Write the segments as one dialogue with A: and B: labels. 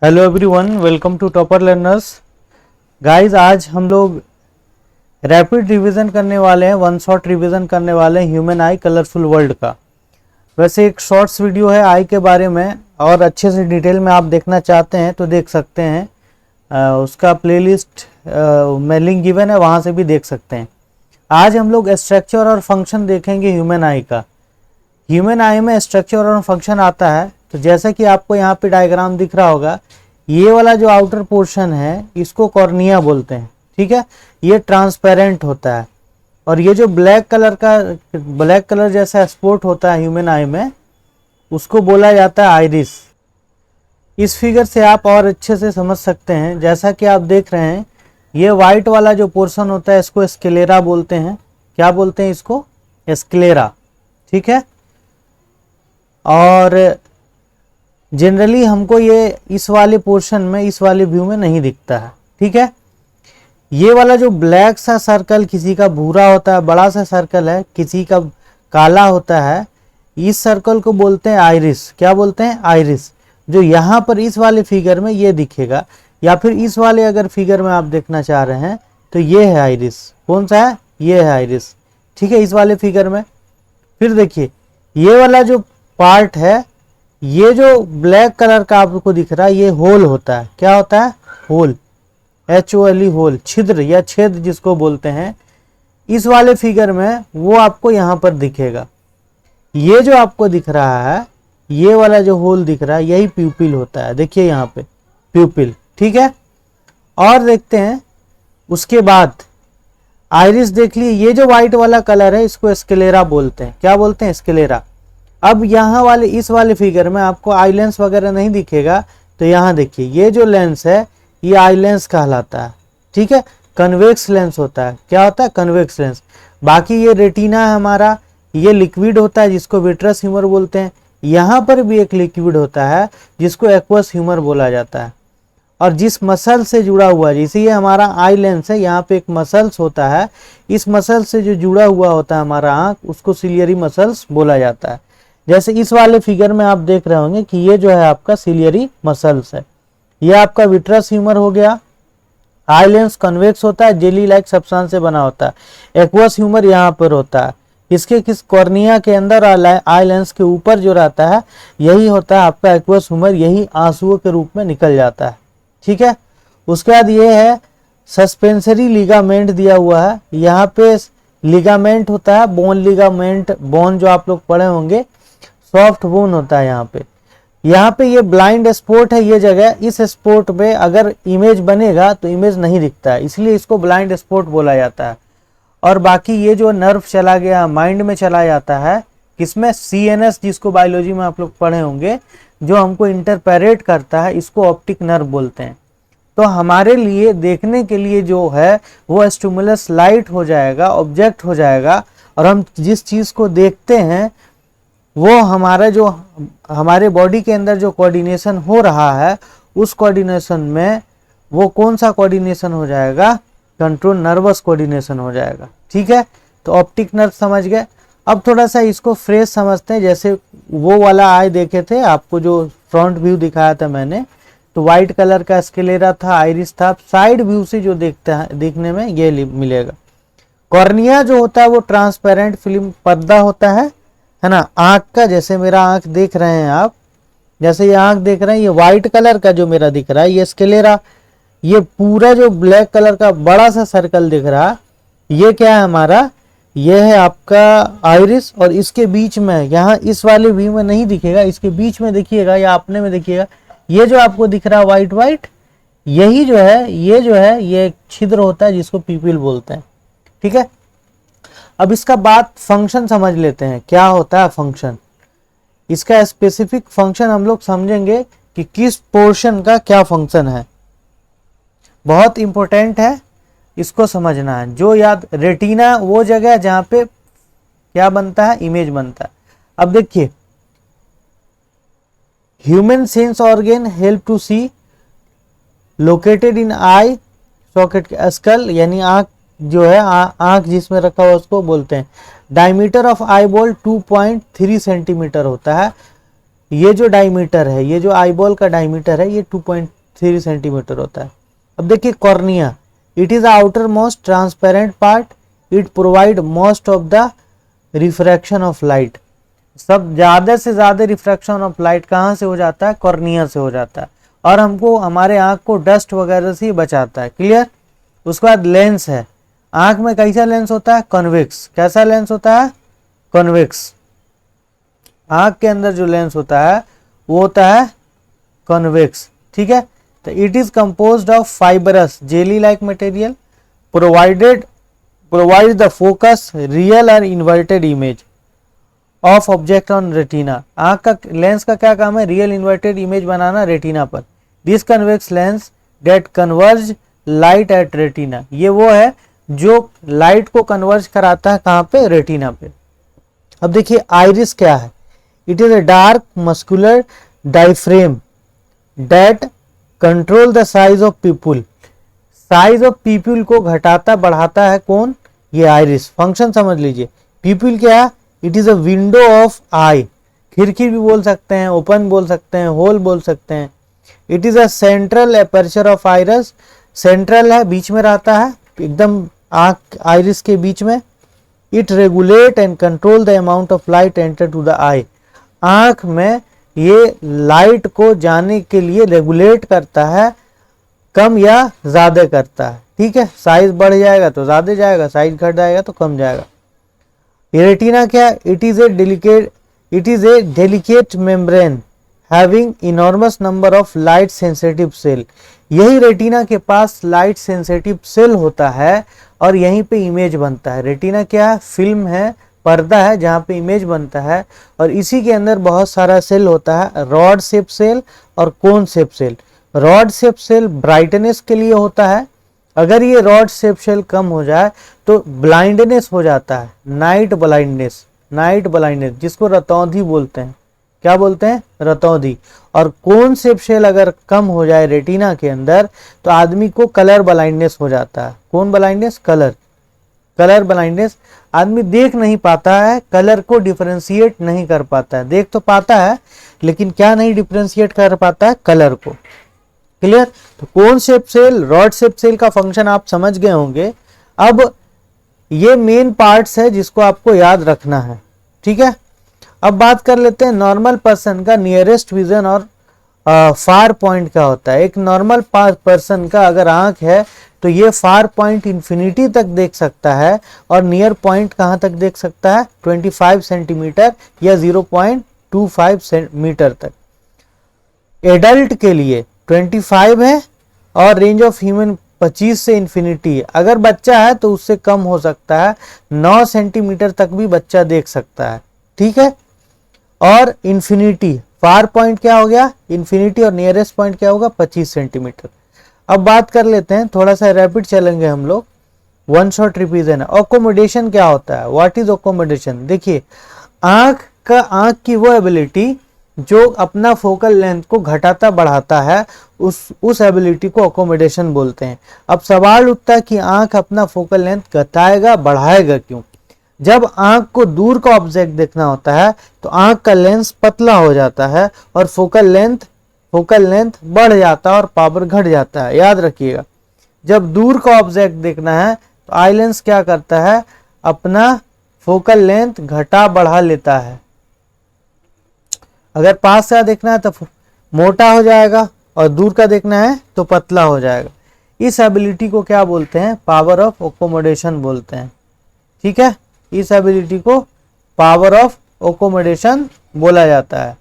A: Hello everyone, welcome to topper learners. Guys, आज हम लोग रैपिड रिवीजन करने वाले हैं, वन शॉट रिवीजन करने वाले हैं ह्यूमन आई कलरफुल वर्ल्ड का। वैसे एक शॉर्ट्स वीडियो है आई के बारे में, और अच्छे से डिटेल में आप देखना चाहते हैं तो देख सकते हैं। उसका प्लेलिस्ट में लिंक गिवन है, वहाँ से भी देख सकते हैं। आज हम लोग स्ट्रक्चर और फंक्शन देखेंगे ह्यूमन आई का। ह्यूमन आई में स्ट्रक्चर और फंक्शन आता है, तो जैसा कि आपको यहाँ पे डायग्राम दिख रहा होगा, ये वाला जो आउटर पोर्शन है इसको कॉर्निया बोलते हैं। ठीक है, ये ट्रांसपेरेंट होता है, और ये जो ब्लैक कलर जैसा स्पॉट होता है ह्यूमन आई में, उसको बोला जाता है आइरिस। इस फिगर से आप और अच्छे से समझ सकते हैं। जैसा कि आप देख रहे हैं, ये वाइट वाला जो पोर्शन होता है इसको स्क्लेरा बोलते हैं। क्या बोलते हैं इसको? स्क्लेरा। ठीक है, और जनरली हमको ये इस वाले पोर्शन में, इस वाले व्यू में नहीं दिखता है। ठीक है, ये वाला जो ब्लैक सा सर्कल, किसी का भूरा होता है, बड़ा सा सर्कल है, किसी का काला होता है, इस सर्कल को बोलते हैं आइरिस। क्या बोलते हैं? आइरिस। जो यहाँ पर इस वाले फिगर में ये दिखेगा, या फिर इस वाले अगर फिगर में आप देखना चाह रहे हैं तो ये है आइरिस। कौन सा है? ये है आइरिस। ठीक है, इस वाले फिगर में। फिर देखिए, ये वाला जो पार्ट है, ये जो ब्लैक कलर का आपको दिख रहा है, ये होल होता है। क्या होता है? होल। HOLE, होल, छिद्र या छेद जिसको बोलते हैं। इस वाले फिगर में वो आपको यहाँ पर दिखेगा। ये जो आपको दिख रहा है, ये वाला जो होल दिख रहा है, यही प्यूपिल होता है। देखिए यहाँ पे प्यूपिल। ठीक है, और देखते हैं उसके बाद आइरिस देख लिए। ये जो व्हाइट वाला कलर है इसको स्क्लेरा बोलते हैं। क्या बोलते हैं? स्क्लेरा। अब यहाँ वाले, इस वाले फिगर में आपको आई लेंस वगैरह नहीं दिखेगा, तो यहाँ देखिए, ये जो लेंस है ये आई लेंस कहलाता है। ठीक है, कन्वेक्स लेंस होता है। क्या होता है? Convex lens. बाकी ये रेटिना है हमारा, ये लिक्विड होता है जिसको विट्रस ह्यूमर बोलते हैं। यहाँ पर भी एक लिक्विड होता है जिसको एक्वस ह्यूमर बोला जाता है। और जिस मसल से जुड़ा हुआ, जैसे ये हमारा आई लेंस है, यहाँ पे एक मसल्स होता है, इस मसल से जो जुड़ा हुआ होता है हमारा आँख, उसको सिलियरी मसल्स बोला जाता है। जैसे इस वाले फिगर में आप देख रहे होंगे कि ये जो है आपका सिलियरी मसल्स है। ये आपका विट्रस ह्यूमर हो गया। आई लेंस कन्वेक्स होता है, जेली लाइक सब्सटेंस से बना होता है। एक्वस ह्यूमर यहाँ पर होता है, इसके किस कॉर्निया के अंदर और आई लेंस के ऊपर जो रहता है, यही होता है आपका एक्वस ह्यूमर। यही आंसुओं के रूप में निकल जाता है। ठीक है, उसके बाद ये है सस्पेंसरी लिगामेंट दिया हुआ है। यहाँ पे लिगामेंट होता है, बोन लिगामेंट, बोन जो आप लोग पढ़े होंगे, सॉफ्ट बोन होता है यहाँ पे ये ब्लाइंड स्पॉट है। ये जगह, इस स्पॉट पे अगर इमेज बनेगा तो इमेज नहीं दिखता है, इसलिए इसको ब्लाइंड स्पॉट बोला जाता है। और बाकी ये जो नर्व चला गया, माइंड में चला जाता है, किसमें? CNS, जिसको बायोलॉजी में आप लोग पढ़े होंगे, जो हमको इंटरप्रेट करता है, इसको ऑप्टिक नर्व बोलते हैं। तो हमारे लिए देखने के लिए जो है वो स्टिमुलस लाइट हो जाएगा, ऑब्जेक्ट हो जाएगा, और हम जिस चीज को देखते हैं वो हमारा जो हमारे बॉडी के अंदर जो कोऑर्डिनेशन हो रहा है, उस कोऑर्डिनेशन में वो कौन सा कोऑर्डिनेशन हो जाएगा? कंट्रोल नर्वस कोऑर्डिनेशन हो जाएगा। ठीक है, तो ऑप्टिक नर्व समझ गए। अब थोड़ा सा इसको फ्रेश समझते हैं। जैसे वो वाला आई देखे थे आपको, जो फ्रंट व्यू दिखाया था मैंने, तो व्हाइट कलर का स्क्लेरा था, आइरिस था। साइड व्यू से जो देखने में ये मिलेगा। कॉर्निया जो होता है वो ट्रांसपेरेंट फिल्म पर्दा होता है ना, आंख का। जैसे मेरा आंख देख रहे हैं आप, जैसे ये आंख देख रहे हैं, ये व्हाइट कलर का जो मेरा दिख रहा है ये स्क्लेरा। ये पूरा जो ब्लैक कलर का बड़ा सा सर्कल दिख रहा है, ये क्या है हमारा? ये है आपका आइरिस। और इसके बीच में, यहाँ इस वाले व्यू में नहीं दिखेगा, इसके बीच में देखिएगा या अपने में देखिएगा, ये जो आपको दिख रहा है व्हाइट व्हाइट, यही जो है, ये छिद्र होता है जिसको प्यूपिल बोलते हैं। ठीक है, अब इसका बात फंक्शन समझ लेते हैं। क्या होता है फंक्शन? इसका स्पेसिफिक फंक्शन हम लोग समझेंगे कि किस पोर्शन का क्या फंक्शन है। बहुत इंपॉर्टेंट है, इसको समझना है। जो याद, रेटिना वो जगह जहां पे क्या बनता है? इमेज बनता है। अब देखिए, human sense organ help to see, located in eye socket, skull यानी आंख जो है, आंख जिसमें रखा हुआ उसको बोलते हैं। Diameter of eye ball 2.3 centimetre होता है। ये जो डायमीटर है, ये जो आईबॉल का डायमीटर है, ये 2.3 सेंटीमीटर होता है। अब देखिए cornea, it is outer most transparent part, it provide most of the refraction of light. सब ज्यादा से ज्यादा रिफ्रैक्शन ऑफ लाइट कहाँ से हो जाता है? कॉर्निया से हो जाता है, और हमको हमारे आंख को डस्ट वगैरह से बचाता है। क्लियर? उसके बाद लेंस है, आंख में कैसा लेंस होता है? कॉन्वेक्स। कैसा लेंस होता है? कॉन्वेक्स। आंख के अंदर जो लेंस होता है वो होता है कॉन्वेक्स। ठीक है, तो it is composed of fibrous jelly like material provide the focus real और inverted image of object on retina. आंख का लेंस का क्या काम है? रियल इन्वर्टेड इमेज बनाना रेटिना पर। This convex lens that converge light at retina, ये वो है जो लाइट को कन्वर्ज कराता है कहाँ पे? रेटिना पे। अब देखिए आइरिस क्या है? It is a dark muscular diaphragm that control the size of pupil. Size of pupil को घटाता बढ़ाता है कौन? ये आइरिस। फंक्शन समझ लीजिए। पीपुल क्या है? It is a window of eye, खिड़की भी बोल सकते हैं, ओपन बोल सकते हैं, होल बोल सकते हैं। It is a central aperture of iris, central है, बीच में रहता है, एकदम आंख आइरिस के बीच में। It regulate and control the amount of light enter to the eye. आंख में ये लाइट को जाने के लिए रेगुलेट करता है, कम या ज्यादा करता है। ठीक है, साइज बढ़ जाएगा तो ज्यादा जाएगा, साइज घट जाएगा तो कम जाएगा। रेटिना क्या? It is a delicate membrane having enormous number of light sensitive cell. यही रेटिना के पास लाइट सेंसिटिव सेल होता है और यहीं पे इमेज बनता है। रेटिना क्या है? फिल्म है, पर्दा है जहाँ पे इमेज बनता है, और इसी के अंदर बहुत सारा सेल होता है, रॉड शेप सेल और cone shape cell. Rod shape cell brightness के लिए होता है, अगर ये रॉड शेप सेल कम हो जाए तो ब्लाइंडनेस हो जाता है, नाइट ब्लाइंडनेस, नाइट ब्लाइंडनेस जिसको रतौंधी बोलते हैं। क्या बोलते हैं? रतौंधी। और कोन शेप सेल अगर कम हो जाए रेटिना के अंदर तो आदमी को कलर ब्लाइंडनेस हो जाता है। कौन ब्लाइंडनेस? Colour blindness. आदमी देख नहीं पाता है, कलर को डिफरेंशिएट नहीं कर पाता है। देख तो पाता है लेकिन क्या नहीं डिफरेंशिएट कर पाता है? कलर को। क्लियर? तो cone shape cell, rod shape cell का फंक्शन आप समझ गए होंगे। अब ये मेन पार्ट्स है जिसको आपको याद रखना है। ठीक है, अब बात कर लेते हैं नॉर्मल पर्सन का नियरेस्ट विजन और फार पॉइंट क्या होता है। एक नॉर्मल पर्सन का अगर आंख है तो ये फार पॉइंट इंफिनिटी तक देख सकता है और नियर पॉइंट कहाँ तक देख सकता है? 25 सेंटीमीटर या 0.25 मीटर तक। एडल्ट के लिए 25 है और रेंज ऑफ ह्यूमन 25 से इंफिनिटी है। अगर बच्चा है तो उससे कम हो सकता है, 9 सेंटीमीटर तक भी बच्चा देख सकता है। ठीक है, और इंफिनिटी फार पॉइंट क्या हो गया? इंफिनिटी, और नियरेस्ट पॉइंट क्या होगा? 25 सेंटीमीटर। अब बात कर लेते हैं, थोड़ा सा रैपिड चलेंगे हम लोग, वन शॉट रिवीजन है। अकोमोडेशन क्या होता है? What is accommodation? देखिए आंख की वो एबिलिटी जो अपना फोकल लेंथ को घटाता बढ़ाता है, उस एबिलिटी को अकोमोडेशन बोलते हैं। अब सवाल उठता है कि आंख अपना फोकल लेंथ घटाएगा बढ़ाएगा क्यों? जब आंख को दूर का ऑब्जेक्ट देखना होता है तो आंख का लेंस पतला हो जाता है और फोकल लेंथ बढ़ जाता है और पावर घट जाता है। याद रखिएगा, जब दूर का ऑब्जेक्ट देखना है तो आई लेंस क्या करता है? अपना फोकल लेंथ घटा बढ़ा लेता है। अगर पास से देखना है तो मोटा हो जाएगा और दूर का देखना है तो पतला हो जाएगा। इस एबिलिटी को क्या बोलते हैं? पावर ऑफ अकोमोडेशन बोलते हैं। ठीक है, इस एबिलिटी को पावर ऑफ अकोमोडेशन बोला जाता है।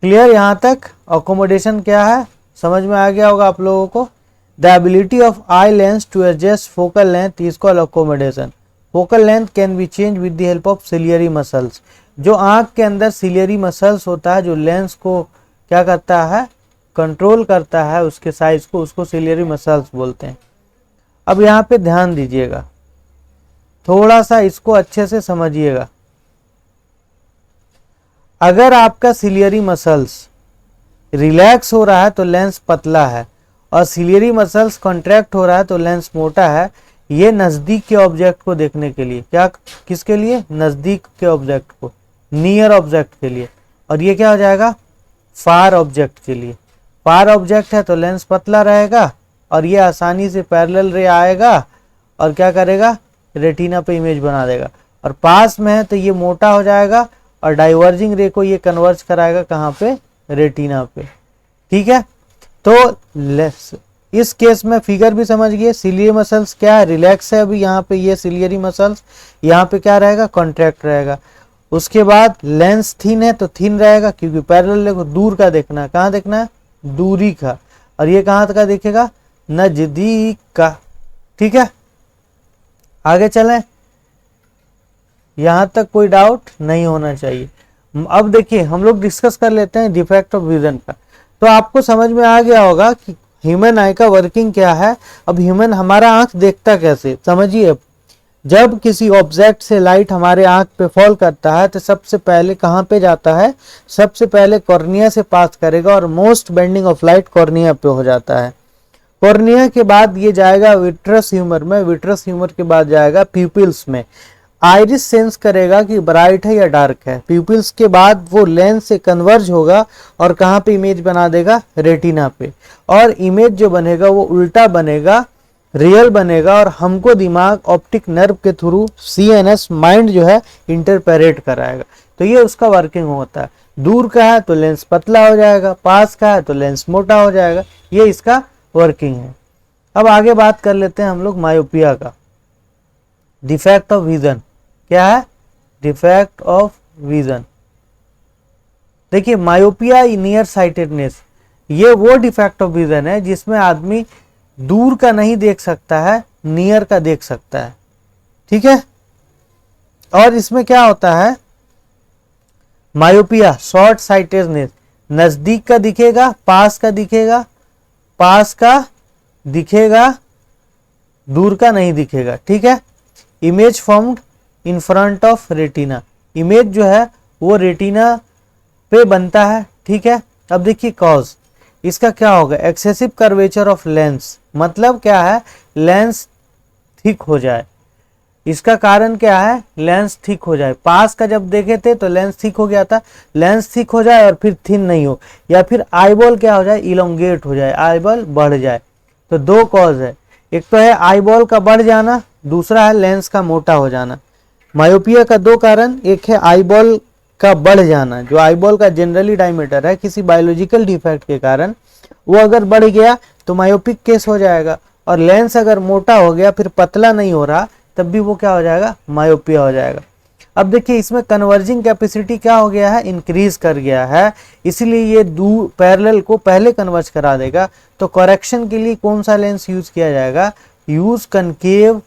A: क्लियर? यहां तक अकोमोडेशन क्या है समझ में आ गया होगा आप लोगों को। The ability of eye lens to adjust focal length is called accommodation. Focal length can be change with the help of ciliary muscles. जो आंख के अंदर सिलियरी मसल्स होता है जो लेंस को क्या करता है? कंट्रोल करता है उसके साइज को, उसको सिलियरी मसल्स बोलते हैं। अब यहाँ पे ध्यान दीजिएगा, थोड़ा सा इसको अच्छे से समझिएगा। अगर आपका सिलियरी मसल्स रिलैक्स हो रहा है तो लेंस पतला है, और सिलियरी मसल्स कॉन्ट्रैक्ट हो रहा है तो लेंस मोटा है। ये नजदीक के ऑब्जेक्ट को देखने के लिए, क्या किसके लिए? नजदीक के ऑब्जेक्ट को। नियर ऑब्जेक्ट के लिए, और ये क्या हो जाएगा फार ऑब्जेक्ट के लिए। फार ऑब्जेक्ट है तो लेंस पतला रहेगा और ये आसानी से पैरेलल रे आएगा और क्या करेगा रेटिना पे इमेज बना देगा, और पास में है तो ये मोटा हो जाएगा और डाइवर्जिंग रे को ये कन्वर्ज कराएगा कहाँ पे रेटिना पे। ठीक है, तो इस केस में फिगर भी समझ गए, सिलियरी मसल्स क्या है रिलैक्स है अभी यहाँ पे, ये सिलियरी मसल्स यहाँ पे क्या रहेगा कॉन्ट्रैक्ट रहेगा। उसके बाद लेंस थिन है तो थिन रहेगा क्योंकि पैरेलल रे को दूर का देखना है, कहाँ देखना है दूरी का, और ये कहाँ का देखेगा नजदीक का। ठीक है, आगे चलें, यहां तक कोई डाउट नहीं होना चाहिए। अब देखिए हम लोग डिस्कस कर लेते हैं डिफेक्ट ऑफ विजन का। तो आपको समझ में आ गया होगा कि ह्यूमन आई का वर्किंग क्या है। अब ह्यूमन हमारा आंख देखता कैसे समझिए, जब किसी ऑब्जेक्ट से लाइट हमारे आंख पे फॉल करता है तो सबसे पहले कहाँ पे जाता है, सबसे पहले कॉर्निया से पास करेगा और most bending of light cornea पे हो जाता है। कॉर्निया के बाद ये जाएगा विट्रस ह्यूमर में, विट्रस ह्यूमर के बाद जाएगा प्यूपिल्स में। आइरिस सेंस करेगा कि ब्राइट है या डार्क है। प्यूपिल्स के बाद वो लेंस से कन्वर्ज होगा और कहाँ पे इमेज बना देगा रेटिना पे, और इमेज जो बनेगा वो उल्टा बनेगा रियल बनेगा, और हमको दिमाग ऑप्टिक नर्व के थ्रू सीएनएस माइंड जो है इंटरप्रेट कराएगा। तो ये उसका वर्किंग होता है। दूर का है तो लेंस पतला हो जाएगा, पास का है तो लेंस मोटा हो जाएगा, ये इसका वर्किंग है। अब आगे बात कर लेते हैं हम लोग मायोपिया का, डिफेक्ट ऑफ विजन। क्या है डिफेक्ट ऑफ विजन? देखिए मायोपिया नियर साइटेडनेस, ये वो डिफेक्ट ऑफ विजन है जिसमें आदमी दूर का नहीं देख सकता है, नियर का देख सकता है। ठीक है, और इसमें क्या होता है मायोपिया शॉर्ट साइटेडनेस, नजदीक का दिखेगा पास का दिखेगा, पास का दिखेगा दूर का नहीं दिखेगा। ठीक है, image formed in front of retina, image जो है वो रेटिना पे बनता है। ठीक है, अब देखिए कॉज इसका क्या होगा, एक्सेसिव कर्वेचर ऑफ लेंस, मतलब क्या है लेंस थिक हो जाए। इसका कारण क्या है लेंस थिक हो जाए। पास का जब देखे थे तो लेंस थिक हो गया था, लेंस थिक हो जाए और फिर थिन नहीं हो, या फिर आईबॉल क्या हो जाए इलोंगेट हो जाए, आईबॉल बढ़ जाए। तो दो कॉज है, एक तो है आईबॉल का बढ़ जाना, दूसरा है लेंस का मोटा हो जाना। मायोपिया का दो कारण, एक है आईबॉल का बढ़ जाना, जो आईबॉल का जनरली डायमीटर है किसी बायोलॉजिकल डिफेक्ट के कारण वो अगर बढ़ गया तो मायोपिक केस हो जाएगा, और लेंस अगर मोटा हो गया फिर पतला नहीं हो रहा तब भी वो क्या हो जाएगा मायोपिया हो जाएगा। अब देखिए इसमें कन्वर्जिंग कैपेसिटी क्या हो गया है इंक्रीज कर गया है, इसलिए ये दूर पैरेलल को पहले कन्वर्ज करा देगा। तो करेक्शन के लिए कौन सा लेंस यूज किया जाएगा, यूज कनकेव,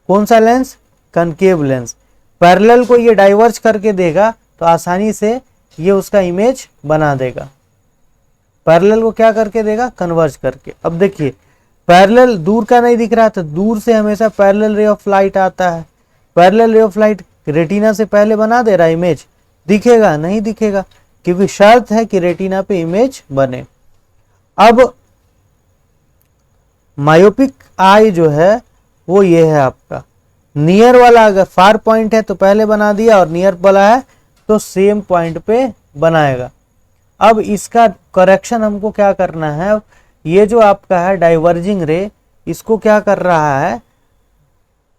A: कौन सा लेंस कनकेव लेंस। पैरेलल को ये डाइवर्ज करके देगा तो आसानी से ये उसका इमेज बना देगा, पैरेलल को क्या करके देगा कन्वर्ज करके। अब देखिए पैरेलल दूर का नहीं दिख रहा तो दूर से हमेशा पैरेलल रे ऑफ लाइट आता है, parallel ray of light retina से पहले बना दे रहा इमेज, दिखेगा नहीं दिखेगा क्योंकि शर्त है कि रेटिना पे इमेज बने। अब मायोपिक आई जो है वो ये है आपका, नियर वाला अगर फार पॉइंट है तो पहले बना दिया और नियर वाला है तो सेम पॉइंट पे बनाएगा। अब इसका करेक्शन हमको क्या करना है, ये जो आपका है डाइवर्जिंग रे इसको क्या कर रहा है,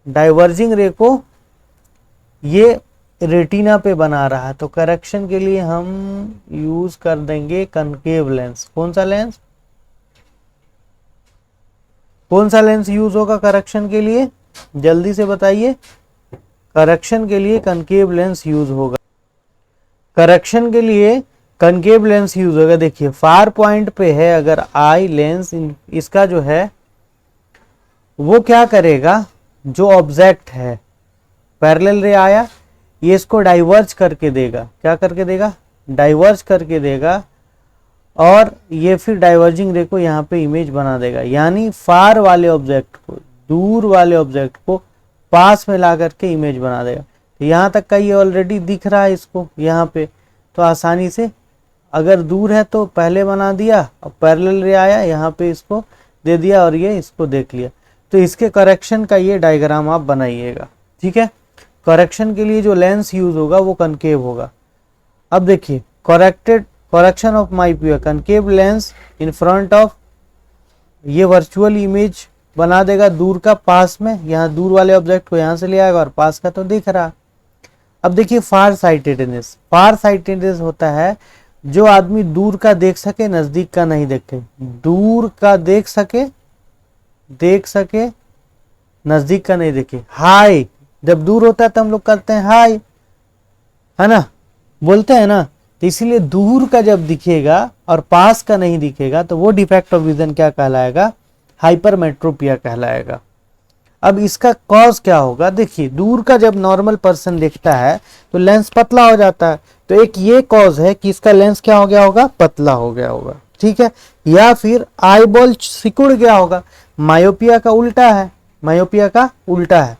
A: डाइवर्जिंग रे को ये रेटिना पे बना रहा है, तो करेक्शन के लिए हम यूज कर देंगे कनकेव लेंस। कौन सा लेंस, कौन सा लेंस यूज होगा करेक्शन के लिए, जल्दी से बताइए। करेक्शन के लिए कनकेव लेंस यूज होगा, करेक्शन के लिए कनकेव लेंस यूज होगा। देखिए फार पॉइंट पे है अगर आई लेंस, इसका जो है वो क्या करेगा, जो ऑब्जेक्ट है पैरेलल रे आया ये इसको डाइवर्ज करके देगा, क्या करके देगा डाइवर्ज करके देगा, और ये फिर डाइवर्जिंग रे को यहाँ पे इमेज बना देगा। यानी फार वाले ऑब्जेक्ट को, दूर वाले ऑब्जेक्ट को पास में ला करके इमेज बना देगा। तो यहाँ तक का ये ऑलरेडी दिख रहा है इसको यहाँ पे, तो आसानी से अगर दूर है तो पहले बना दिया और पैरेलल रे आया यहाँ पे इसको दे दिया और ये इसको देख लिया। तो इसके करेक्शन का ये डायग्राम आप बनाइएगा, ठीक है। करेक्शन के लिए जो लेंस यूज होगा वो कनकेव होगा। अब देखिए correction of myopia, concave lens in front of, ये वर्चुअल इमेज बना देगा दूर का पास में, यहाँ दूर वाले ऑब्जेक्ट को यहाँ से ले आएगा और पास का तो दिख रहा। अब देखिए फार साइटेडनेस, फार साइटेडनेस होता है जो आदमी दूर का देख सके नजदीक का नहीं देखे, दूर का देख सके नजदीक का नहीं देखे। हाय, जब दूर होता है तो हम लोग करते हैं हाय, है ना, बोलते हैं ना, तो इसीलिए दूर का जब दिखेगा और पास का नहीं दिखेगा तो वो डिफेक्ट ऑफ विजन क्या कहलाएगा, हाइपरमेट्रोपिया कहलाएगा। अब इसका कॉज क्या होगा, देखिए दूर का जब नॉर्मल पर्सन देखता है तो लेंस पतला हो जाता है, तो एक ये कॉज है कि इसका लेंस क्या हो गया होगा, पतला हो गया होगा, ठीक है, या फिर आईबॉल सिकुड़ गया होगा। मायोपिया का उल्टा है, मायोपिया का उल्टा है।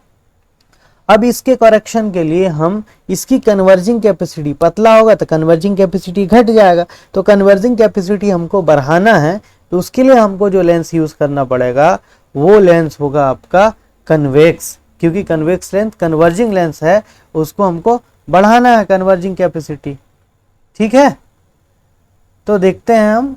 A: अब इसके करेक्शन के लिए हम इसकी कन्वर्जिंग कैपेसिटी, पतला होगा तो कन्वर्जिंग कैपेसिटी घट जाएगा, तो कन्वर्जिंग कैपेसिटी हमको बढ़ाना है, तो उसके लिए हमको जो लेंस यूज करना पड़ेगा वो लेंस होगा आपका कन्वेक्स, क्योंकि कन्वेक्स लेंस कन्वर्जिंग लेंस है, उसको हमको बढ़ाना है कन्वर्जिंग कैपेसिटी, ठीक है। तो देखते हैं हम,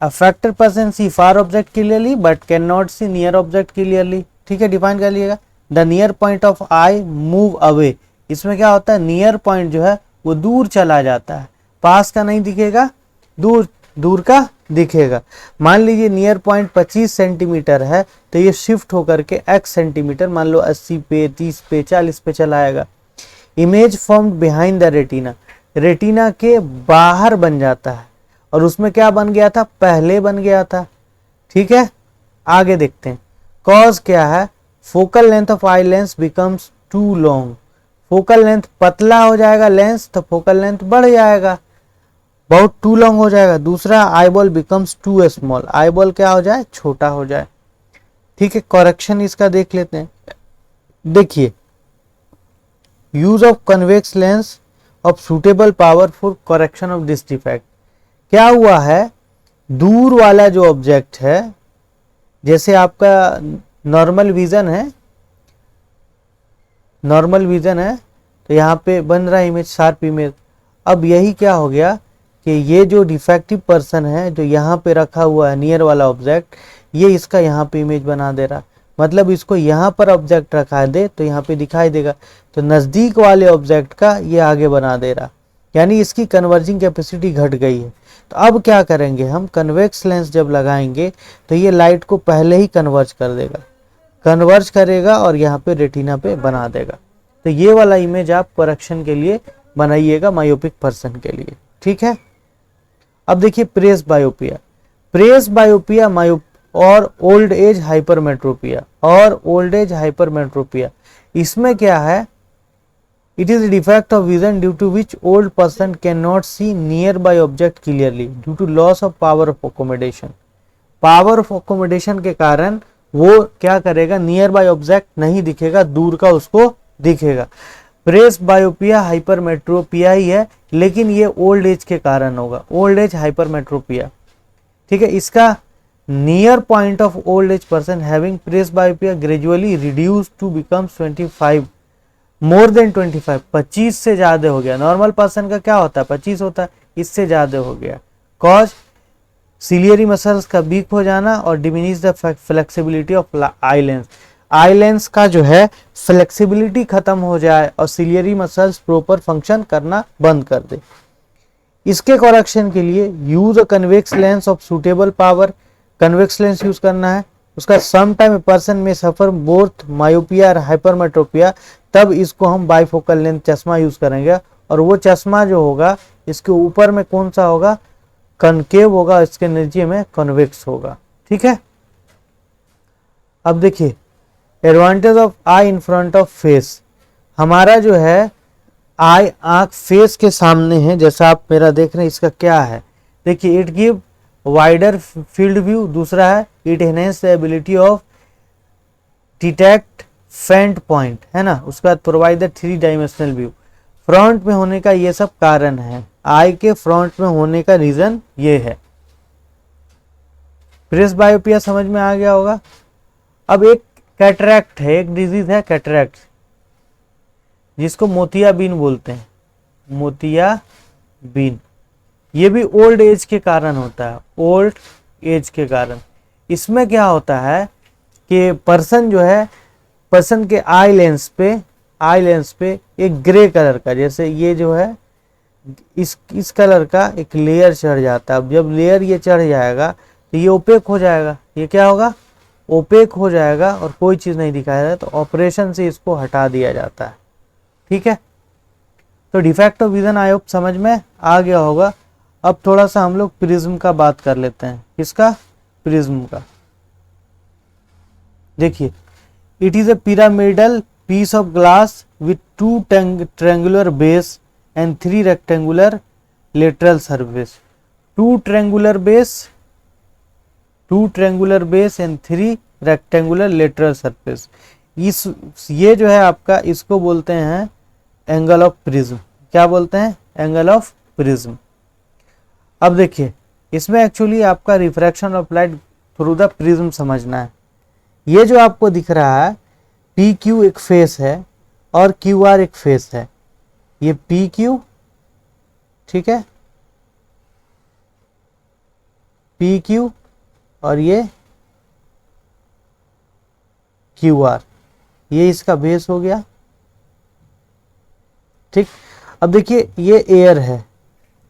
A: affected person see far object clearly but can not see near object clearly, ठीक है, डिफाइन कर लिएगा। The near point of eye move away, इसमें क्या होता है, नियर पॉइंट जो है वो दूर चला जाता है, पास का नहीं दिखेगा, दूर का दिखेगा। मान लीजिए नियर पॉइंट 25 सेंटीमीटर है तो ये शिफ्ट होकर के x सेंटीमीटर, मान लो 80 पे, 30 पे, 40 पे चला आएगा। Image formed behind the retina, retina के बाहर बन जाता है, और उसमें क्या बन गया था, पहले बन गया था, ठीक है। आगे देखते हैं कॉज क्या है, focal length of eye lens becomes too long, focal length पतला हो जाएगा लेंस तो फोकल लेंथ बढ़ जाएगा, बहुत टू लॉन्ग हो जाएगा। दूसरा eyeball becomes too small, eyeball क्या हो जाए, छोटा हो जाए, ठीक है। करेक्शन इसका देख लेते हैं, देखिए use of convex lens of suitable power for correction of this defect. क्या हुआ है, दूर वाला जो ऑब्जेक्ट है, जैसे आपका नॉर्मल विजन है तो यहाँ पे बन रहा है इमेज, शार्प इमेज। अब यही क्या हो गया कि ये जो डिफेक्टिव पर्सन है जो यहाँ पे रखा हुआ है नियर वाला ऑब्जेक्ट, ये इसका यहाँ पे इमेज बना दे रहा, मतलब इसको यहाँ पर ऑब्जेक्ट रखा दे तो यहाँ पे दिखाई देगा, तो नज़दीक वाले ऑब्जेक्ट का ये आगे बना दे रहा, यानी इसकी कन्वर्जिंग कैपेसिटी घट गई है। तो अब क्या करेंगे हम, कन्वेक्स लेंस जब लगाएंगे तो ये लाइट को पहले ही कन्वर्ज कर देगा, कन्वर्ज करेगा और यहाँ पे रेटिना पे बना देगा। तो ये वाला इमेज आप करेक्शन के लिए बनाइएगा मायोपिक पर्सन के लिए, ठीक है। अब देखिए प्रेस बायोपिया, प्रेस बायोपिया और ओल्ड एज हाइपरमेट्रोपिया, और ओल्ड एज हाइपरमेट्रोपिया, इसमें क्या है, it is defect of vision due to which old person can not see nearby object clearly due to loss of power of accommodation. Power of accommodation के कारण वो क्या करेगा, near by object नहीं दिखेगा, दूर का उसको दिखेगा। प्रेस बायोपिया हाइपरमेट्रोपिया ही है, लेकिन ये ओल्ड एज के कारण होगा, ओल्ड एज हाइपरमेट्रोपिया, ठीक है। इसका near point of old age person having presbyopia gradually reduce to becomes 25, more than 25, 25 से ज्यादा हो गया। नॉर्मल पर्सन का क्या होता है, 25 होता है, इससे ज्यादा हो गया। कॉज सिलियरी मसल्स का वीक हो जाना और diminish the flexibility of eye lens, eye lens का जो है फ्लेक्सिबिलिटी खत्म हो जाए और सिलियरी मसल्स प्रॉपर फंक्शन करना बंद कर दे। इसके करेक्शन के लिए use a convex lens of suitable power, convex lens use करना है। उसका सम टाइम पर्सन में सफर बोथ मायोपिया और हाइपरमेट्रोपिया, तब इसको हम बाइफोकल लेंस चश्मा यूज करेंगे, और वो चश्मा जो होगा इसके ऊपर में कौन सा होगा, कनकेव होगा, इसके नीचे में कन्वेक्स होगा, ठीक है। अब देखिए advantage of I in front of face, हमारा जो है आई आंख फेस के सामने है, जैसा आप मेरा देख रहे हैं, इसका क्या है, देखिए it give wider field view. दूसरा है it enhance the ability of detect फेंट पॉइंट, है ना। उसके बाद provide the 3 dimensional view. Front में होने का ये सब कारण है, आई के फ्रंट में होने का रीजन ये है। प्रेस बायोपिया समझ में आ गया होगा। अब एक कैटरैक्ट है, एक डिजीज है कैटरैक्ट, जिसको मोतियाबिंद बोलते हैं, मोतियाबिंद। ये भी ओल्ड एज के कारण होता है, ओल्ड एज के कारण। इसमें क्या होता है कि पर्सन जो है, पर्सन के आई लेंस पे एक ग्रे कलर का, जैसे ये जो है इस कलर का एक लेयर चढ़ जाता है। अब जब लेयर ये चढ़ जाएगा तो ये ओपेक हो जाएगा। ये क्या होगा, ओपेक हो जाएगा और कोई चीज़ नहीं दिखाएगा, तो ऑपरेशन से इसको हटा दिया जाता है। ठीक है, तो defect of vision I hope समझ में आ गया होगा। अब थोड़ा सा हम लोग प्रिज्म का बात कर लेते हैं। किसका, प्रिज्म का। देखिए, it is a pyramidal piece of glass with 2 triangular base and 3 rectangular lateral surface, 2 triangular base and 3 rectangular lateral surface। ये जो है आपका, इसको बोलते हैं एंगल ऑफ प्रिज्म। क्या बोलते हैं, एंगल ऑफ प्रिज्म। अब देखिए, इसमें एक्चुअली आपका refraction of light through the prism समझना है। ये जो आपको दिख रहा है, पी क्यू एक फेस है और क्यू आर एक फेस है। ये पी क्यू, ठीक है, पी क्यू और ये क्यू आर, ये इसका बेस हो गया। ठीक, अब देखिए ये एयर है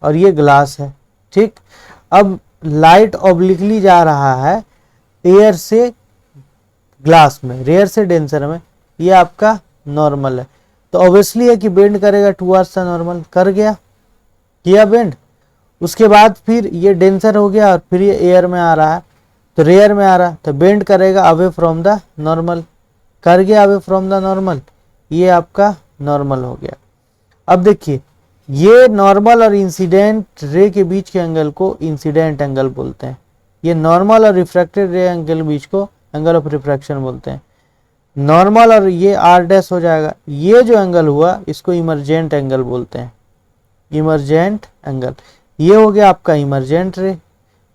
A: और ये ग्लास है। ठीक, अब लाइट ऑब्लिकली जा रहा है एयर से ग्लास में, रेयर से डेंसर में। ये आपका नॉर्मल है, तो ऑब्वियसली है कि बेंड करेगा टुवर्ड्स द नॉर्मल। कर गया, किया बेंड। उसके बाद फिर ये डेंसर हो गया और फिर ये एयर में आ रहा है, तो रेयर में आ रहा है, तो बेंड करेगा अवे फ्रॉम द नॉर्मल। कर गया अवे फ्रॉम द नॉर्मल, ये आपका नॉर्मल हो गया। अब देखिए, ये नॉर्मल और इंसिडेंट रे के बीच के एंगल को इंसिडेंट एंगल बोलते हैं। ये नॉर्मल और रिफ्रैक्टेड रे एंगल बीच को एंगल ऑफ रिफ्रैक्शन बोलते हैं। नॉर्मल और ये आर डैश हो जाएगा। ये जो एंगल हुआ इसको इमरजेंट एंगल बोलते हैं, इमरजेंट एंगल। ये हो गया आपका इमरजेंट रे।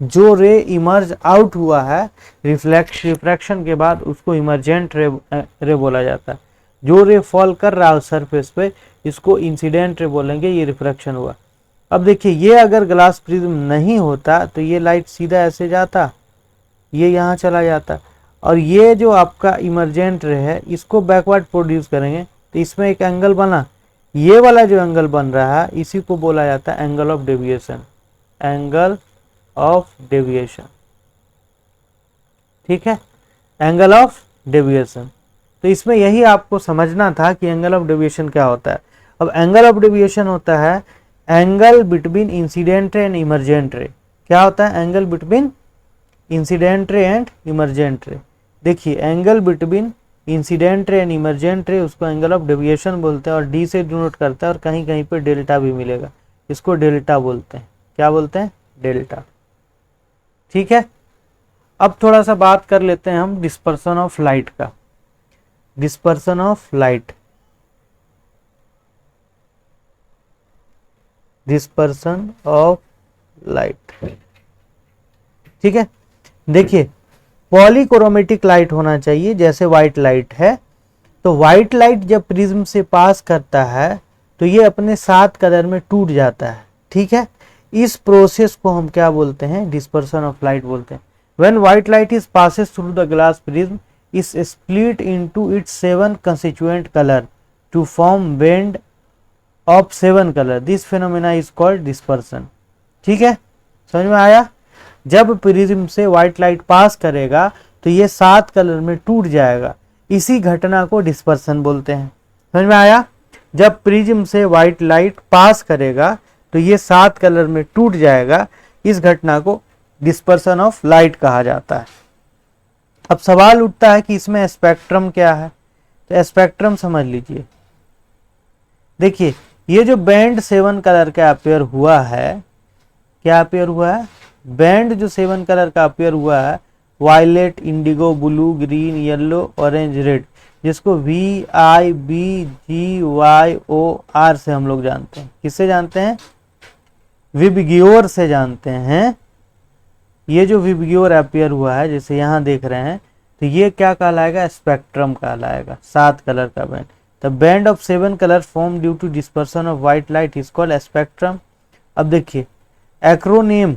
A: जो रे इमर्ज आउट हुआ है रिफ्रैक्शन के बाद, उसको इमरजेंट रे बोला जाता है। जो रे फॉल कर रहा है सरफेस पे, इसको इंसिडेंट रे बोलेंगे। ये रिफ्रैक्शन हुआ। अब देखिए, ये अगर ग्लास प्रिज्म नहीं होता तो ये लाइट सीधा ऐसे जाता, ये यहाँ चला जाता, और ये जो आपका इमरजेंट रे है इसको बैकवर्ड प्रोड्यूस करेंगे तो इसमें एक एंगल बना। ये वाला जो एंगल बन रहा है इसी को बोला जाता है angle of deviation, angle of deviation. ठीक है, एंगल ऑफ डेविएशन। तो इसमें यही आपको समझना था कि एंगल ऑफ डेविएशन क्या होता है। अब एंगल ऑफ डेविएशन होता है angle between incident ray and emergent ray. क्या होता है, angle between incident ray and emergent ray. देखिए, angle between incident ray and emergent ray, उसको एंगल ऑफ डेविएशन बोलते हैं और डी से डिनोट करता है, और कहीं कहीं पे डेल्टा भी मिलेगा, इसको डेल्टा बोलते हैं। क्या बोलते हैं, डेल्टा। ठीक है, अब थोड़ा सा बात कर लेते हैं हम डिस्पर्सन ऑफ लाइट का। Dispersion of light, dispersion of light. ठीक है, देखिए, पॉलीक्रोमेटिक लाइट होना चाहिए, जैसे व्हाइट लाइट है। तो व्हाइट लाइट जब प्रिज्म से पास करता है तो ये अपने 7 कलर में टूट जाता है। ठीक है, इस प्रोसेस को हम क्या बोलते हैं, डिस्पर्सन ऑफ लाइट बोलते हैं। When white light is passes through the glass prism is split into its 7 constituent colour to form band of 7 colour, this phenomena is called dispersion. ठीक है, समझ में आया। जब प्रिज्म से व्हाइट लाइट पास करेगा तो ये 7 कलर में टूट जाएगा, इसी घटना को डिस्पर्सन बोलते हैं। समझ में आया। जब प्रिज्म से व्हाइट लाइट पास करेगा तो ये 7 कलर में टूट जाएगा, इस घटना को डिस्पर्सन ऑफ लाइट कहा जाता है। अब सवाल उठता है कि इसमें स्पेक्ट्रम क्या है, तो स्पेक्ट्रम समझ लीजिए। देखिए, ये जो बैंड 7 कलर का अपेयर हुआ है, क्या अपेयर हुआ है, बैंड जो 7 कलर का अपेयर हुआ है, violet, indigo, blue, green, yellow, orange, red, जिसको VIBGYOR से हम लोग जानते हैं। किससे जानते हैं, विबग्योर से जानते हैं। ये जो विबग्योर अपेयर हुआ है, जैसे यहाँ देख रहे हैं, तो ये क्या कहलाएगा, स्पेक्ट्रम कहलाएगा, 7 कलर का बैंड। The band of 7 colour form due to dispersion of white light is called spectrum. अब देखिए एक्रोनिम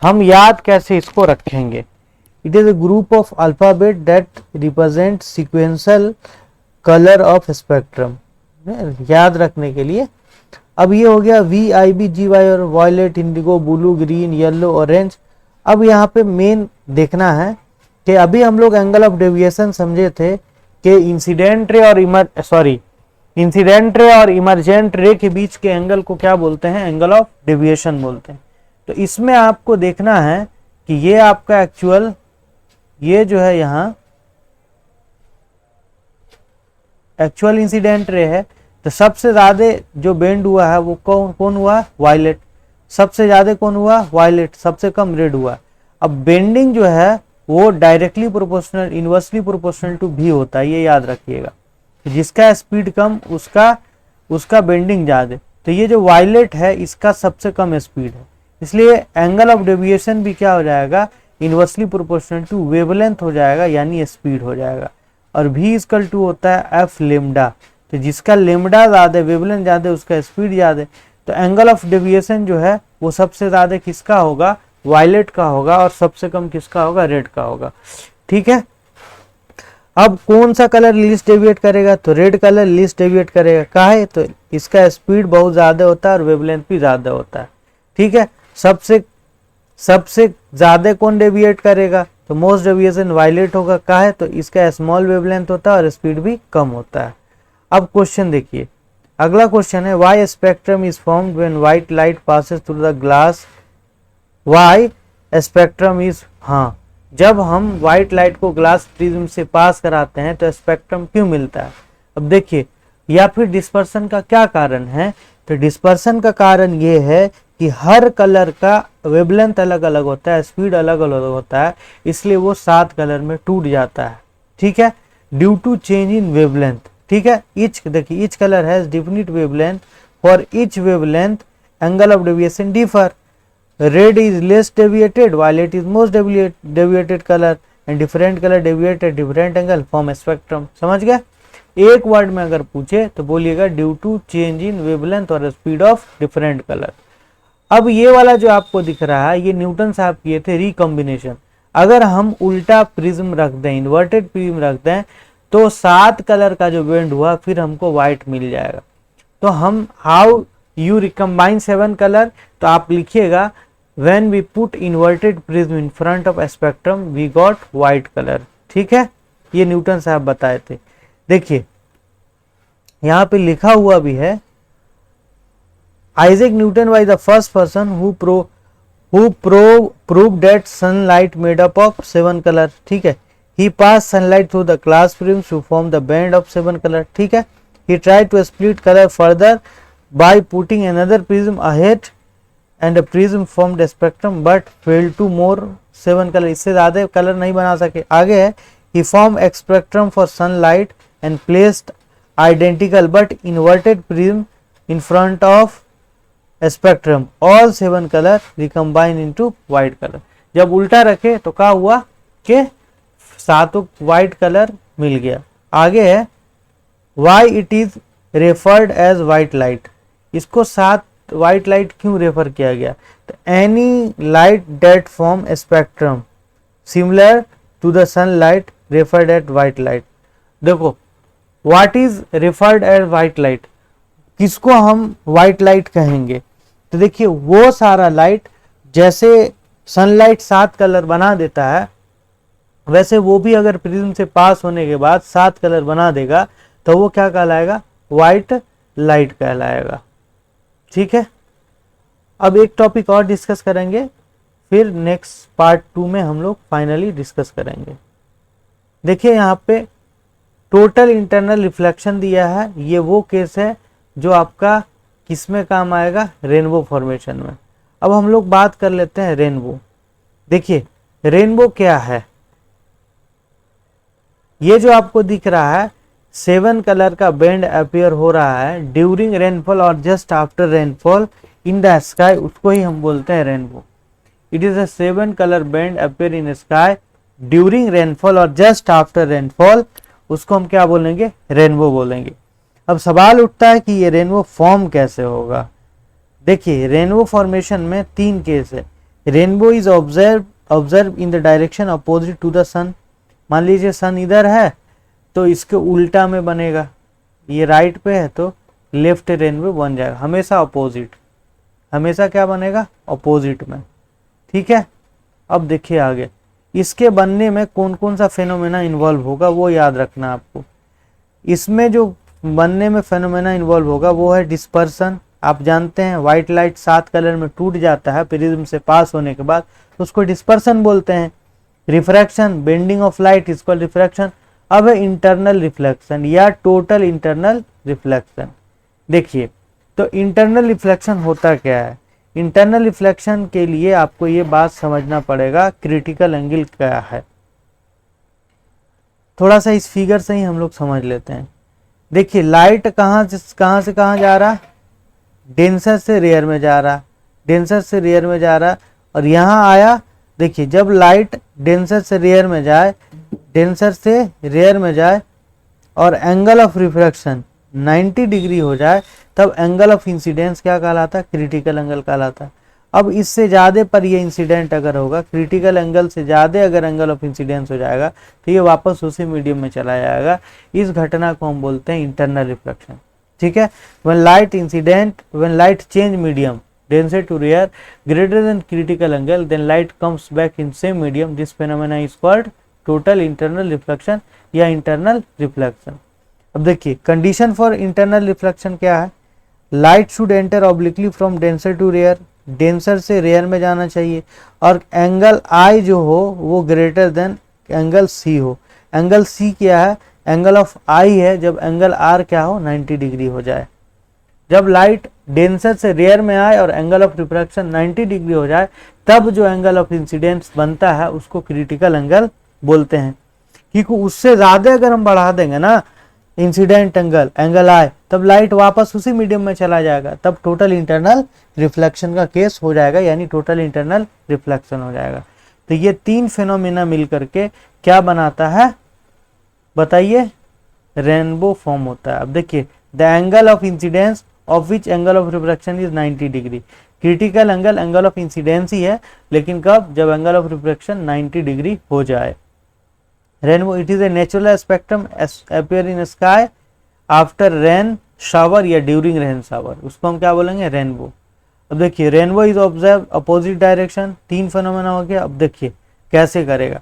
A: हम याद कैसे इसको रखेंगे। It is a group of alphabet that represent sequential colour of spectrum, याद रखने के लिए। अब ये हो गया VIB GY और violet, indigo, blue, green, yellow, orange. अब यहाँ पे मेन देखना है कि अभी हम लोग एंगल ऑफ डेविएशन समझे थे कि इंसिडेंट रे और इमरजेंट रे के बीच के एंगल को क्या बोलते हैं, एंगल ऑफ डेविएशन बोलते हैं। तो इसमें आपको देखना है कि ये आपका एक्चुअल, ये जो है यहाँ एक्चुअल इंसिडेंट रे है, तो सबसे ज्यादा जो बेंड हुआ है वो कौन हुआ, वायलेट। सबसे ज्यादा कौन हुआ, वायलेट। सबसे कम रेड हुआ। अब बेंडिंग जो है वो directly proportional, inversely proportional to भी होता है, ये याद रखिएगा। जिसका स्पीड कम उसका बेंडिंग ज्यादा। तो ये जो वायलेट है इसका सबसे कम स्पीड है, इसलिए एंगल ऑफ डेविएशन भी क्या हो जाएगा, इनवर्सली प्रोपोर्शनल टू वेवलेंथ हो जाएगा, यानी स्पीड हो जाएगा। और V इक्वल टू होता है F लेमडा। तो जिसका लेमडा ज्यादा, वेवलेंथ ज्यादा, उसका स्पीड ज्यादा। तो एंगल ऑफ डेविएशन जो है वो सबसे ज्यादा किसका होगा, वायलेट का होगा, और सबसे कम किसका होगा, रेड का होगा। ठीक है। अब कौन सा कलर लीस्ट डेविएट करेगा, तो रेड कलर लीस्ट डेविएट करेगा। काहे, तो इसका स्पीड बहुत ज्यादा होता है और वेवलेंथ भी ज्यादा होता है। ठीक है। सबसे ज्यादा कौन डेविएट करेगा, तो मोस्ट डेविएशन वायलेट होगा। काहे, तो इसका स्मॉल वेवलेंथ होता है और स्पीड भी कम होता है। अब क्वेश्चन देखिए, अगला क्वेश्चन है why spectrum is formed when white light passes through the glass. Why spectrum is, हाँ, जब हम व्हाइट लाइट को ग्लास प्रिज्म से पास कराते हैं तो स्पेक्ट्रम क्यों मिलता है। अब देखिए, या फिर डिस्पर्सन का क्या कारण है, तो डिस्पर्सन का कारण ये है कि हर कलर का वेवलेंथ अलग अलग होता है, स्पीड अलग अलग होता है, इसलिए वो 7 कलर में टूट जाता है। ठीक है, due to change in wavelength. ठीक है, देखिए each colour has definite wavelength, for each wavelength angle of deviation differ. Red is less deviated, violet is most deviated colour, and different colour deviate at different angle form spectrum. समझ गए। एक word में अगर पूछे तो बोलिएगा due to change in wavelength और speed of different colour. अब ये वाला जो आपको दिख रहा है, ये न्यूटन साहब किए थे रिकॉम्बिनेशन। अगर हम उल्टा प्रिज्म रख दें, इन्वर्टेड प्रिज्म रख दें, तो 7 कलर का जो बेंड हुआ फिर हमको व्हाइट मिल जाएगा। तो हम हाउ यू रिकम्बाइन 7 कलर, तो आप लिखिएगा when we put inverted prism in front of spectrum we got white colour. ठीक है, ये न्यूटन साहब बताए थे। देखिए यहाँ पे लिखा हुआ भी है, Isaac Newton was the first person who proved that sunlight made up of 7 colors. ठीक है, he passed sunlight through the glass prisms to form the band of 7 colors. ठीक है, he tried to split color further by putting another prism ahead and the prism formed a spectrum but failed to more 7 color. इससे ज्यादा colour नहीं बना सके। आगे है, he formed a spectrum for sunlight and placed identical but inverted prism in front of spectrum, all 7 colour recombine into white colour. जब उल्टा रखे तो क्या हुआ कि 7 व्हाइट कलर मिल गया। आगे है why it is referred as white light. इसको 7 व्हाइट लाइट क्यों रेफर किया गया, तो any light that form spectrum similar to the sunlight referred at white light. देखो what is referred as white light, किसको हम व्हाइट लाइट कहेंगे, तो देखिए वो सारा लाइट, जैसे सनलाइट 7 कलर बना देता है, वैसे वो भी अगर प्रिज्म से पास होने के बाद 7 कलर बना देगा तो वो क्या कहलाएगा, व्हाइट लाइट कहलाएगा। ठीक है, अब एक टॉपिक और डिस्कस करेंगे, फिर नेक्स्ट पार्ट 2 में हम लोग फाइनली डिस्कस करेंगे। देखिए यहाँ पे टोटल इंटरनल रिफ्लेक्शन दिया है, ये वो केस है जो आपका किसमें काम आएगा, रेनबो फॉर्मेशन में। अब हम लोग बात कर लेते हैं रेनबो। देखिए रेनबो क्या है, ये जो आपको दिख रहा है 7 कलर का बैंड अपीयर हो रहा है ड्यूरिंग रेनफॉल और just after rainfall in the sky, उसको ही हम बोलते हैं rainbow. It is a 7 colour band appear in sky during rainfall और जस्ट आफ्टर रेनफॉल उसको हम क्या बोलेंगे, रेनबो बोलेंगे। अब सवाल उठता है कि ये रेनबो फॉर्म कैसे होगा। देखिए रेनबो फॉर्मेशन में 3 केस है। Rainbow is observe in the direction opposite to the sun. मान लीजिए सन इधर है तो इसके उल्टा में बनेगा, ये राइट पे है तो लेफ्ट रेनबो बन जाएगा, हमेशा अपोजिट, हमेशा क्या बनेगा, अपोजिट में। ठीक है, अब देखिए आगे इसके बनने में कौन कौन सा फेनोमेना इन्वॉल्व होगा वो याद रखना आपको। इसमें जो बनने में फेनोमेना इन्वॉल्व होगा वो है डिस्पर्सन। आप जानते हैं व्हाइट लाइट 7 कलर में टूट जाता है प्रिज्म से पास होने के बाद, तो उसको डिस्पर्सन बोलते हैं। Refraction, bending of light is called refraction. अब है इंटरनल रिफ्लेक्शन या टोटल इंटरनल रिफ्लेक्शन। देखिए तो इंटरनल रिफ्लेक्शन होता क्या है। इंटरनल रिफ्लेक्शन के लिए आपको ये बात समझना पड़ेगा क्रिटिकल एंगल क्या है। थोड़ा सा इस फिगर से ही हम लोग समझ लेते हैं। देखिए लाइट कहाँ से कहाँ जा रहा, डेंसर से रेयर में जा रहा, डेंसर से रेयर में जा रहा, और यहाँ आया। देखिए जब लाइट डेंसर से रेयर में जाए, डेंसर से रेयर में जाए और एंगल ऑफ रिफ्रैक्शन 90 डिग्री हो जाए, तब एंगल ऑफ इंसिडेंस क्या कहलाता है, क्रिटिकल एंगल कहलाता है। अब इससे ज़्यादा पर ये इंसिडेंट अगर होगा, क्रिटिकल एंगल से ज़्यादा अगर एंगल ऑफ इंसिडेंस हो जाएगा तो ये वापस उसी मीडियम में चला जाएगा। इस घटना को हम बोलते हैं इंटरनल रिफ्लेक्शन। ठीक है, when light change medium denser to rare greater than critical angle, then light comes back in same medium, this phenomena is called total internal reflection या इंटरनल रिफ्लेक्शन। अब देखिए कंडीशन फॉर इंटरनल रिफ्लेक्शन क्या है, light should enter obliquely from denser to rare, denser से rare में जाना चाहिए, और एंगल आई जो हो वो ग्रेटर देन एंगल सी हो। एंगल सी क्या है, एंगल ऑफ आई है जब एंगल आर क्या हो, 90 डिग्री हो जाए। जब लाइट डेंसर से रेयर में आए और एंगल ऑफ रिफ्रैक्शन 90 डिग्री हो जाए, तब जो एंगल ऑफ इंसिडेंस बनता है उसको क्रिटिकल एंगल बोलते हैं। क्योंकि उससे ज्यादा अगर हम बढ़ा देंगे ना इंसिडेंट एंगल आए, तब लाइट वापस उसी मीडियम में चला जाएगा, तब टोटल इंटरनल रिफ्लेक्शन का केस हो जाएगा, यानी टोटल इंटरनल रिफ्लेक्शन हो जाएगा। तो ये 3 फेनोमेना मिल करके क्या बनाता है बताइए, रेनबो फॉर्म होता है। अब देखिए the angle of incidence of which angle of refraction is 90 degree. Critical angle of incidence ही है, लेकिन कब, जब एंगल ऑफ रिफ्रैक्शन 90 डिग्री हो जाए। Rainbow it is a natural spectrum appear in sky after rain shower या during rain shower, उसको हम क्या बोलेंगे, रेनबो। अब देखिए rainbow is observe opposite direction, 3 phenomena हो गया। अब देखिए कैसे करेगा,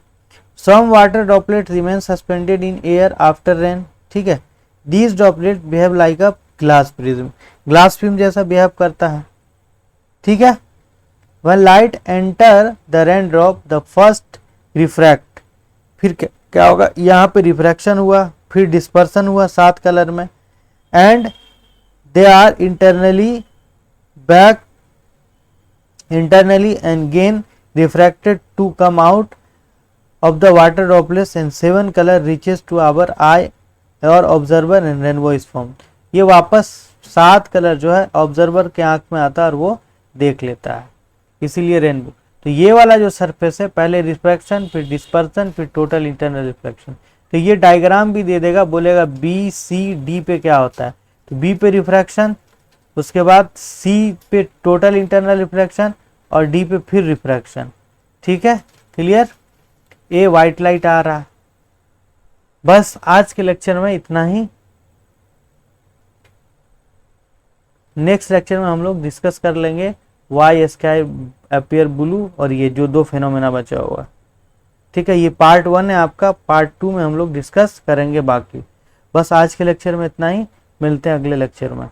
A: some water droplet remain suspended in air after rain. ठीक है, these droplet behave like a glass prism, glass prism जैसा बिहेव करता है। ठीक है, when light enter the rain drop the first refract, फिर क्या होगा, यहाँ पे रिफ्रैक्शन हुआ, फिर डिस्पर्सन हुआ 7 कलर में, and they are internally and gain refracted to come out of the water droplets and 7 color reaches to our eye और observer and rainbow is form. ये वापस 7 कलर जो है ऑब्जर्वर के आंख में आता है और वो देख लेता है, इसीलिए रेनबो। तो ये वाला जो सरफेस है, पहले रिफ्रैक्शन, फिर डिस्पर्सन, फिर टोटल इंटरनल रिफ्लेक्शन। तो ये डायग्राम भी दे देगा, बोलेगा बी सी डी पे क्या होता है, तो बी पे रिफ्रैक्शन, उसके बाद सी पे टोटल इंटरनल रिफ्लेक्शन और डी पे फिर रिफ्रैक्शन। ठीक है, क्लियर। ए वाइट लाइट आ रहा। बस आज के लेक्चर में इतना ही। नेक्स्ट लेक्चर में हम लोग डिस्कस कर लेंगे वाई स्काई अपीयर ब्लू और ये जो 2 फेनोमेना बचा हुआ। ठीक है, ये पार्ट 1 है आपका, पार्ट 2 में हम लोग डिस्कस करेंगे बाकी। बस आज के लेक्चर में इतना ही, मिलते हैं अगले लेक्चर में।